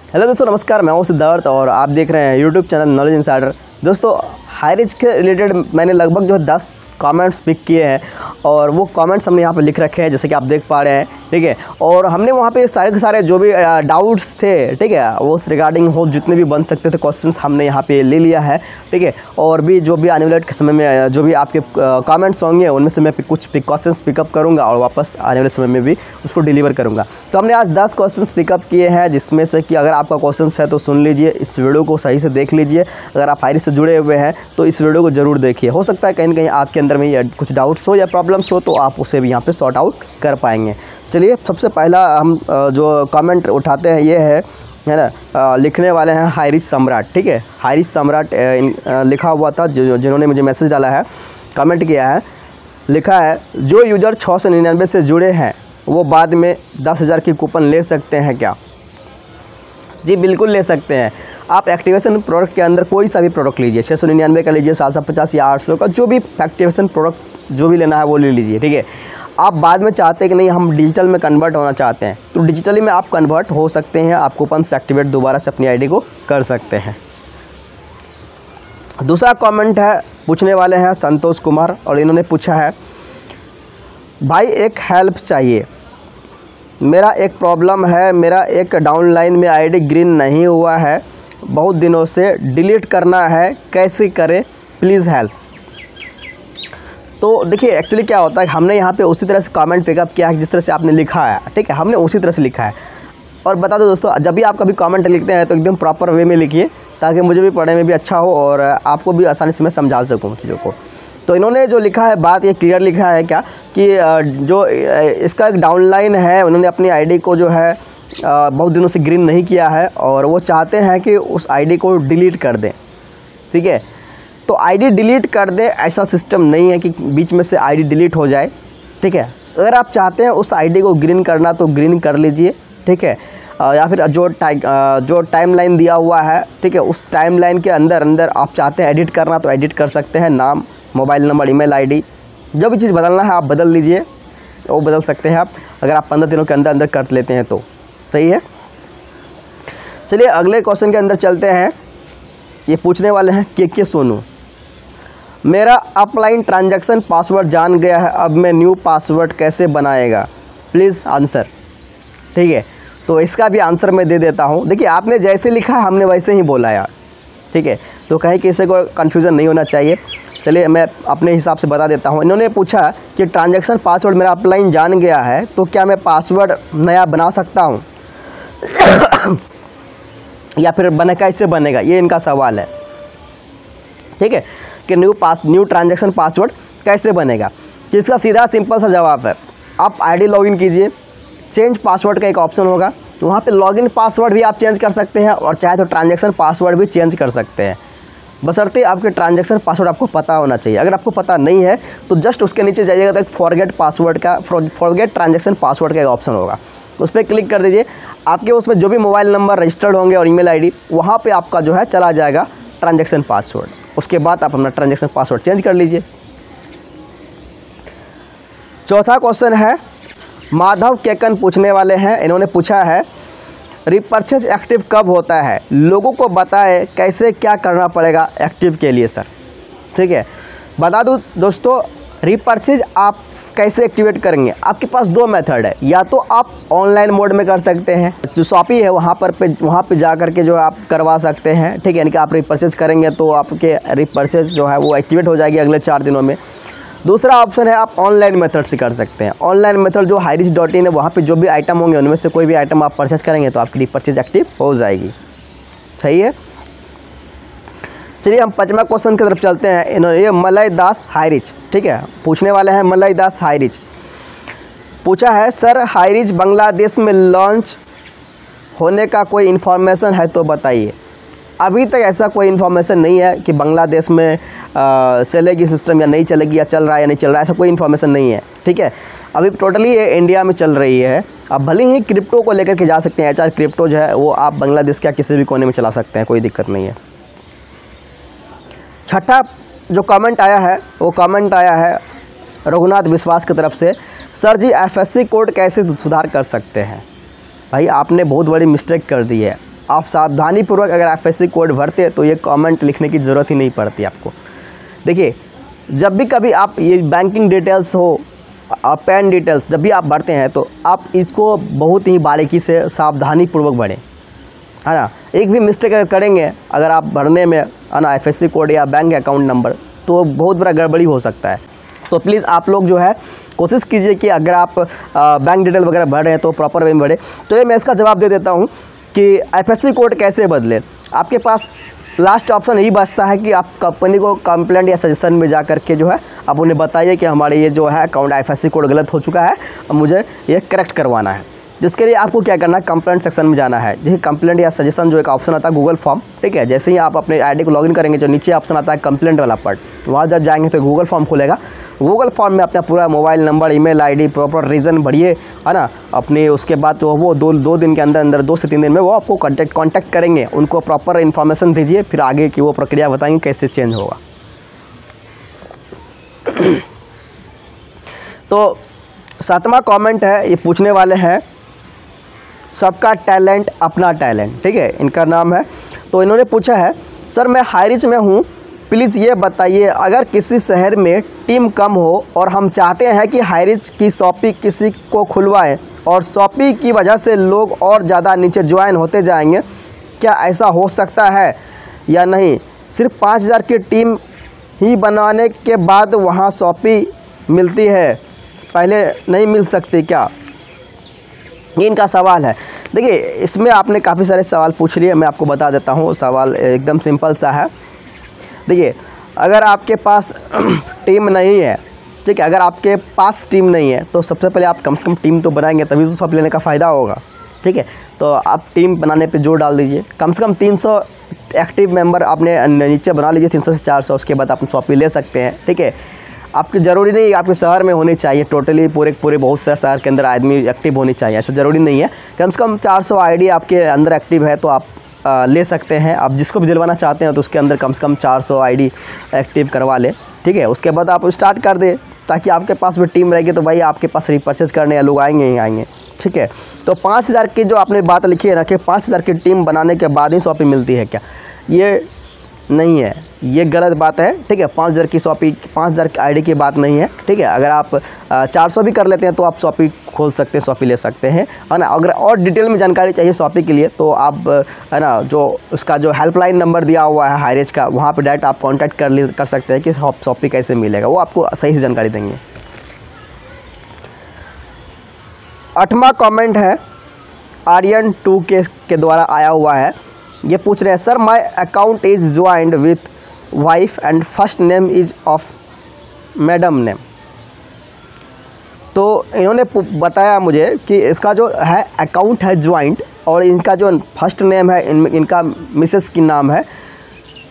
Hello दोस्तों, नमस्कार। मैं हूं सिद्धार्थ और आप देख रहे हैं यूट्यूब चैनल नॉलेज इनसाइडर। दोस्तों, हाई रिस्क के रिलेटेड मैंने लगभग जो है 10 कमेंट्स पिक किए हैं और वो कमेंट्स हमने यहाँ पे लिख रखे हैं, जैसे कि आप देख पा रहे हैं। ठीक है, और हमने वहाँ पे सारे के सारे जो भी डाउट्स थे, ठीक है, वो रिगार्डिंग हो जितने भी बन सकते थे क्वेश्चंस हमने यहाँ पे ले लिया है। ठीक है, और भी जो भी आने वाले समय में जो भी आपके कमेंट्स होंगे उनमें से मैं कुछ क्वेश्चंस पिकअप करूँगा और वापस आने वाले समय में भी उसको डिलीवर करूँगा। तो हमने आज 10 क्वेश्चंस पिकअप किए हैं, जिसमें से कि अगर आपका क्वेश्चन है तो सुन लीजिए, इस वीडियो को सही से देख लीजिए। अगर आप हाई से जुड़े हुए हैं तो इस वीडियो को ज़रूर देखिए। हो सकता है कहीं ना कहीं आपके अंदर में कुछ डाउट्स हो या प्रॉब्लम्स हो तो आप उसे भी यहाँ पे सॉर्ट आउट कर पाएंगे। चलिए, सबसे पहला हम जो कमेंट उठाते हैं ये है ना, लिखने वाले हैं हाई रिच सम्राट। ठीक है, हाई रिच सम्राट लिखा हुआ था, जिन्होंने मुझे मैसेज डाला है, कमेंट किया है, लिखा है जो यूज़र 699 से जुड़े हैं वो बाद में 10,000 की कूपन ले सकते हैं क्या? जी बिल्कुल ले सकते हैं। आप एक्टिवेशन प्रोडक्ट के अंदर कोई सा भी प्रोडक्ट लीजिए, 699 का लीजिए, 750 या 800 का, जो भी एक्टिवेशन प्रोडक्ट जो भी लेना है वो ले लीजिए। ठीक है, आप बाद में चाहते हैं कि नहीं हम डिजिटल में कन्वर्ट होना चाहते हैं तो डिजिटली में आप कन्वर्ट हो सकते हैं। आप कूपन से एक्टिवेट दोबारा से अपनी आईडी को कर सकते हैं। दूसरा कमेंट है, पूछने वाले हैं संतोष कुमार, और इन्होंने पूछा है भाई एक हेल्प चाहिए, मेरा एक प्रॉब्लम है, मेरा एक डाउनलाइन में आईडी ग्रीन नहीं हुआ है, बहुत दिनों से डिलीट करना है, कैसे करें प्लीज़ हेल्प। तो देखिए, एक्चुअली क्या होता है, हमने यहाँ पे उसी तरह से कमेंट पिकअप किया है जिस तरह से आपने लिखा है। ठीक है, हमने उसी तरह से लिखा है। और बता दो दोस्तों, जब भी आप कभी कमेंट लिखते हैं तो एकदम प्रॉपर वे में लिखिए, ताकि मुझे भी पढ़ने में भी अच्छा हो और आपको भी आसानी से मैं समझा सकूँ चीज़ों को। तो इन्होंने जो लिखा है, बात ये क्लियर लिखा है क्या कि जो इसका एक डाउनलाइन है, उन्होंने अपनी आईडी को जो है बहुत दिनों से ग्रीन नहीं किया है और वो चाहते हैं कि उस आईडी को डिलीट कर दें। ठीक है, तो आईडी डिलीट कर दें, ऐसा सिस्टम नहीं है कि बीच में से आईडी डिलीट हो जाए। ठीक है, अगर आप चाहते हैं उस आईडी को ग्रीन करना तो ग्रीन कर लीजिए। ठीक है, या फिर जो टाइमलाइन दिया हुआ है, ठीक है, उस टाइमलाइन के अंदर आप चाहते हैं एडिट करना तो एडिट कर सकते हैं। नाम, मोबाइल नंबर, ईमेल आईडी, जो भी चीज़ बदलना है आप बदल लीजिए, वो बदल सकते हैं आप, अगर आप 15 दिनों के अंदर कर लेते हैं तो सही है। चलिए अगले क्वेश्चन के अंदर चलते हैं। ये पूछने वाले हैं के सोनू, मेरा अपलाइन ट्रांजैक्शन पासवर्ड जान गया है, अब मैं न्यू पासवर्ड कैसे बनाएगा, प्लीज़ आंसर। ठीक है, तो इसका भी आंसर मैं दे देता हूँ। देखिए, आपने जैसे लिखा है हमने वैसे ही बोला यार। ठीक है, तो कहीं किसी को कन्फ्यूज़न नहीं होना चाहिए। चलिए मैं अपने हिसाब से बता देता हूँ। इन्होंने पूछा कि ट्रांजैक्शन पासवर्ड मेरा अपलाइन जान गया है तो क्या मैं पासवर्ड नया बना सकता हूँ या फिर कैसे बनेगा, ये इनका सवाल है। ठीक है, कि न्यू ट्रांजैक्शन पासवर्ड कैसे बनेगा। तो इसका सीधा सिंपल सा जवाब है, आप आईडी लॉगिन कीजिए, चेंज पासवर्ड का एक ऑप्शन होगा, वहाँ पे लॉगिन पासवर्ड भी आप चेंज कर सकते हैं और चाहे तो ट्रांजैक्शन पासवर्ड भी चेंज कर सकते हैं, बशर्ते आपके ट्रांजैक्शन पासवर्ड आपको पता होना चाहिए। अगर आपको पता नहीं है तो जस्ट उसके नीचे जाइएगा तो एक फॉरगेट ट्रांजैक्शन पासवर्ड का एक ऑप्शन होगा, उस पर क्लिक कर दीजिए। आपके उसमें जो भी मोबाइल नंबर रजिस्टर्ड होंगे और ईमेल आईडी, वहाँ पे आपका जो है चला जाएगा ट्रांजैक्शन पासवर्ड। उसके बाद आप अपना ट्रांजैक्शन पासवर्ड चेंज कर लीजिए। चौथा क्वेश्चन है, माधव केकन पूछने वाले हैं। इन्होंने पूछा है रिपर्चेज एक्टिव कब होता है, लोगों को बताएं कैसे क्या करना पड़ेगा एक्टिव के लिए सर। ठीक है, बता दूं दोस्तों, रिपर्चेज आप कैसे एक्टिवेट करेंगे, आपके पास 2 मेथड है। या तो आप ऑनलाइन मोड में कर सकते हैं, जो शॉपी है वहाँ पे जा कर के जो आप करवा सकते हैं। ठीक है, यानी कि आप रिपर्चेज करेंगे तो आपके रिपर्चेज जो है वो एक्टिवेट हो जाएगी अगले 4 दिनों में। दूसरा ऑप्शन है आप ऑनलाइन मेथड से कर सकते हैं। ऑनलाइन मेथड जो highrisk.in है, वहाँ पे जो भी आइटम होंगे उनमें से कोई भी आइटम आप परचेस करेंगे तो आपकी रिपर्चेज एक्टिव हो जाएगी। सही है। चलिए हम 5वां क्वेश्चन की तरफ चलते हैं। इन्होंने ये मलय दास हाईरिच, ठीक है, पूछने वाले हैं मलय दास हाईरिच, पूछा है सर हाईरिच बांग्लादेश में लॉन्च होने का कोई इन्फॉर्मेशन है तो बताइए। अभी तक ऐसा कोई इन्फॉर्मेशन नहीं है कि बांग्लादेश में चलेगी सिस्टम या नहीं चलेगी, या चल रहा है या नहीं चल रहा है, ऐसा कोई इन्फॉर्मेशन नहीं है। ठीक है, अभी टोटली ये इंडिया में चल रही है। अब भले ही क्रिप्टो को लेकर के जा सकते हैं, चाहे क्रिप्टो जो है वो आप बांग्लादेश के किसी भी कोने में चला सकते हैं, कोई दिक्कत नहीं है। छठा जो कमेंट आया है वो कमेंट आया है रघुनाथ विश्वास की तरफ से, सर जी FSC कोड कैसे सुधार कर सकते हैं। भाई आपने बहुत बड़ी मिस्टेक कर दी है। आप सावधानीपूर्वक अगर FSC कोड भरते हैं तो ये कमेंट लिखने की ज़रूरत ही नहीं पड़ती आपको। देखिए, जब भी कभी आप ये बैंकिंग डिटेल्स हो और पैन डिटेल्स जब भी आप भरते हैं तो आप इसको बहुत ही बारीकी से सावधानीपूर्वक भरें, है ना। एक भी मिस्टेक अगर करेंगे अगर आप भरने में, है ना, FSC कोड या बैंक अकाउंट नंबर, तो बहुत बड़ा गड़बड़ी हो सकता है। तो प्लीज़ आप लोग जो है कोशिश कीजिए कि अगर आप बैंक डिटेल वगैरह भर रहे हैं तो प्रॉपर वे में भरें। तो ये मैं इसका जवाब दे देता हूँ कि FSC कोड कैसे बदलें। आपके पास लास्ट ऑप्शन यही बचता है कि आप कंपनी को कंप्लेंट या सजेशन में जा कर के जो है आप उन्हें बताइए कि हमारे ये जो है अकाउंट FSC कोड गलत हो चुका है, मुझे ये करेक्ट करवाना है। जिसके लिए आपको क्या करना है, कंप्लेंट सेक्शन में जाना है। जैसे कंप्लेंट या सजेशन जो एक ऑप्शन आता है गूगल फॉर्म, ठीक है, जैसे ही आप अपने आईडी को लॉगिन करेंगे जो नीचे ऑप्शन आता है कंप्लेंट वाला पार्ट, वहाँ जब जाएंगे तो गूगल फॉर्म खुलेगा। गूगल फॉर्म में अपना पूरा mobile number, email ID, proper reason भरिए, है ना। अपने उसके बाद तो वो दो दिन के अंदर 2 से 3 दिन में वो आपको कॉन्टैक्ट करेंगे, उनको प्रॉपर इन्फॉर्मेशन दीजिए, फिर आगे की वो प्रक्रिया बताएंगे कैसे चेंज होगा। तो 7वां कमेंट है, ये पूछने वाले हैं सबका टैलेंट अपना टैलेंट, ठीक है, इनका नाम है। तो इन्होंने पूछा है, सर मैं हाई रिच में हूँ, प्लीज़ ये बताइए अगर किसी शहर में टीम कम हो और हम चाहते हैं कि हाई रिच की शॉपी किसी को खुलवाएं और शॉपी की वजह से लोग और ज़्यादा नीचे ज्वाइन होते जाएंगे, क्या ऐसा हो सकता है या नहीं? सिर्फ 5000 की टीम ही बनाने के बाद वहाँ शॉपी मिलती है, पहले नहीं मिल सकती क्या? ये इनका सवाल है। देखिए, इसमें आपने काफ़ी सारे सवाल पूछ लिए, मैं आपको बता देता हूँ। सवाल एकदम सिंपल सा है। देखिए, अगर आपके पास टीम नहीं है, ठीक है, अगर आपके पास टीम नहीं है तो सबसे पहले आप कम से कम टीम तो बनाएंगे, तभी तो शॉप लेने का फ़ायदा होगा, ठीक है। तो आप टीम बनाने पे जोर डाल दीजिए, कम से कम 300 एक्टिव मेंबर आपने नीचे बना लीजिए, 300 से 400, उसके बाद आप शॉप ले सकते हैं, ठीक है। आपकी ज़रूरी नहीं आपके शहर में होनी चाहिए टोटली, पूरे बहुत सारे शहर के अंदर आदमी एक्टिव होनी चाहिए, ऐसा ज़रूरी नहीं है। कम से कम 400 आईडी आपके अंदर एक्टिव है तो आप ले सकते हैं। आप जिसको भी दिलवाना चाहते हैं तो उसके अंदर कम से कम 400 आईडी एक्टिव करवा लें, ठीक है। उसके बाद आप स्टार्ट कर दें, ताकि आपके पास भी टीम रहेगी तो भाई आपके पास रिपर्चेज करने या लोग आएंगे ही आएंगे, ठीक है। तो 5000 की जो आपने बात लिखी है ना कि 5000 की टीम बनाने के बाद ही शॉपी मिलती है, क्या? ये नहीं है, ये गलत बात है, ठीक है। 5000 की शॉपी, 5000 की आईडी की बात नहीं है, ठीक है। अगर आप 400 भी कर लेते हैं तो आप शॉपी खोल सकते हैं, शॉपी ले सकते हैं, है ना। अगर और डिटेल में जानकारी चाहिए शॉपी के लिए तो आप, है ना, जो उसका जो हेल्पलाइन नंबर दिया हुआ है हाईरेज का, वहाँ पे डायरेक्ट आप कांटेक्ट कर सकते हैं कि शॉपी कैसे मिलेगा, वो आपको सही से जानकारी देंगे। 8वां कमेंट है आर्यन 2 के द्वारा आया हुआ है। ये पूछ रहे हैं, sir my account is joined with wife and first name is of madam name. तो इन्होंने बताया मुझे कि इसका जो है अकाउंट है ज्वाइंट और इनका जो फर्स्ट नेम है इनका मिसेस की नाम है,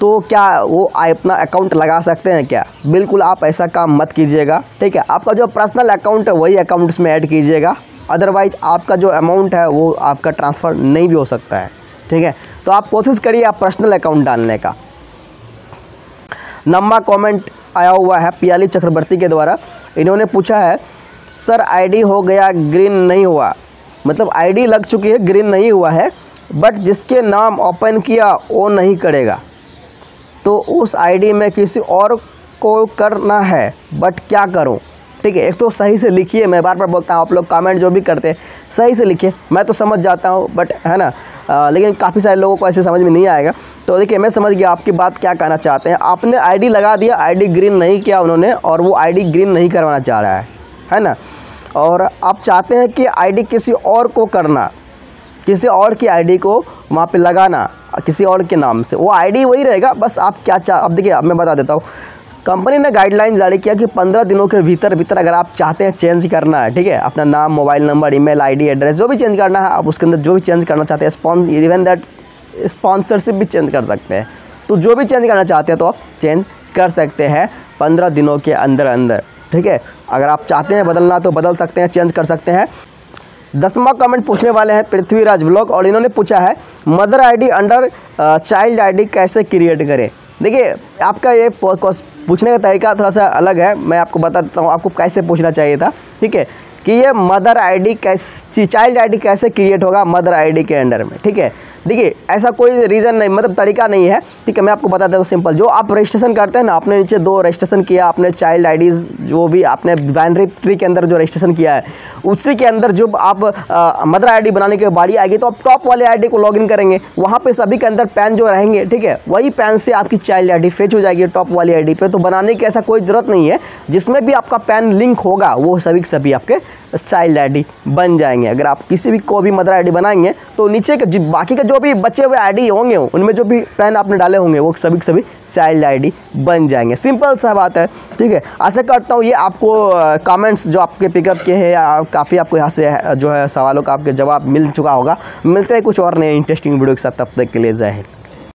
तो क्या वो अपना अकाउंट लगा सकते हैं क्या? बिल्कुल आप ऐसा काम मत कीजिएगा, ठीक है। आपका जो पर्सनल अकाउंट है वही अकाउंट इसमें ऐड कीजिएगा, अदरवाइज आपका जो अमाउंट है वो आपका ट्रांसफ़र नहीं भी हो सकता है, ठीक है। तो आप कोशिश करिए आप पर्सनल अकाउंट डालने का। 9वां कमेंट आया हुआ है पियाली चक्रवर्ती के द्वारा। इन्होंने पूछा है, सर आईडी हो गया ग्रीन नहीं हुआ, मतलब आईडी लग चुकी है ग्रीन नहीं हुआ है, बट जिसके नाम ओपन किया वो नहीं करेगा, तो उस आईडी में किसी और को करना है, बट क्या करूं? ठीक है, एक तो सही से लिखिए, मैं बार बार बोलता हूँ आप लोग कमेंट जो भी करते हैं सही से लिखिए, मैं तो समझ जाता हूँ बट है ना, लेकिन काफ़ी सारे लोगों को ऐसे समझ में नहीं आएगा। तो देखिए मैं समझ गया आपकी बात क्या कहना चाहते हैं। आपने आईडी लगा दिया, आईडी ग्रीन नहीं किया उन्होंने और वो आईडी ग्रीन नहीं करवाना चाह रहा है ना, और आप चाहते हैं कि आईडी किसी और को करना, किसी और की आईडी को वहाँ पे लगाना किसी और के नाम से, वो आईडी वही रहेगा, बस आप क्या अब देखिए अब मैं बता देता हूँ, कंपनी ने गाइडलाइन जारी किया कि 15 दिनों के भीतर अगर आप चाहते हैं चेंज करना है, ठीक है, अपना नाम, mobile number, email ID, address जो भी चेंज करना है, आप उसके अंदर जो भी चेंज करना चाहते हैं, इवन दैट स्पॉन्सरशिप भी चेंज कर सकते हैं, तो जो भी चेंज करना चाहते हैं तो आप चेंज कर सकते हैं 15 दिनों के अंदर, ठीक है। अगर आप चाहते हैं बदलना तो बदल सकते हैं, चेंज कर सकते हैं। 10वां कमेंट पूछने वाले हैं पृथ्वीराज व्लॉग, और इन्होंने पूछा है mother ID under child ID कैसे क्रिएट करें। देखिए आपका ये पूछने का तरीका थोड़ा सा अलग है, मैं आपको बता देता हूँ आपको कैसे पूछना चाहिए था, ठीक है। कि ये मदर आईडी कैसे, चाइल्ड आईडी कैसे क्रिएट होगा मदर आईडी के अंडर में। ठीक है, देखिए ऐसा कोई रीज़न नहीं, मतलब तरीका नहीं है। ठीक है, मैं आपको बता देता हूँ सिंपल। जो आप रजिस्ट्रेशन करते हैं ना, आपने नीचे 2 रजिस्ट्रेशन किया, आपने चाइल्ड आईडीज़ जो भी आपने बाइनरी ट्री के अंदर जो रजिस्ट्रेशन किया है, उसी के अंदर जब आप मदर आईडी बनाने की बारी आएगी तो आप टॉप वाले आईडी को लॉगिन करेंगे, वहाँ पे सभी के अंदर पैन जो रहेंगे, ठीक है, वही पैन से आपकी चाइल्ड आईडी फेच हो जाएगी टॉप वाली आईडी पे। तो बनाने की ऐसा कोई ज़रूरत नहीं है, जिसमें भी आपका पैन लिंक होगा वो सभी के सभी आपके चाइल्ड आईडी बन जाएंगे। अगर आप किसी भी को भी मदर आईडी बनाएंगे तो नीचे के बाकी के जो भी बचे हुए आईडी होंगे उनमें जो भी पैन आपने डाले होंगे वो सभी के सभी चाइल्ड आईडी बन जाएंगे। सिंपल सा बात है। ठीक है, आशा करता हूँ ये आपको कमेंट्स जो आपके पिकअप के हैं काफ़ी आपको यहाँ से जो है सवालों का आपके जवाब मिल चुका होगा। मिलते हैं कुछ और नए इंटरेस्टिंग वीडियो के साथ, तब तक के लिए जय हिंद।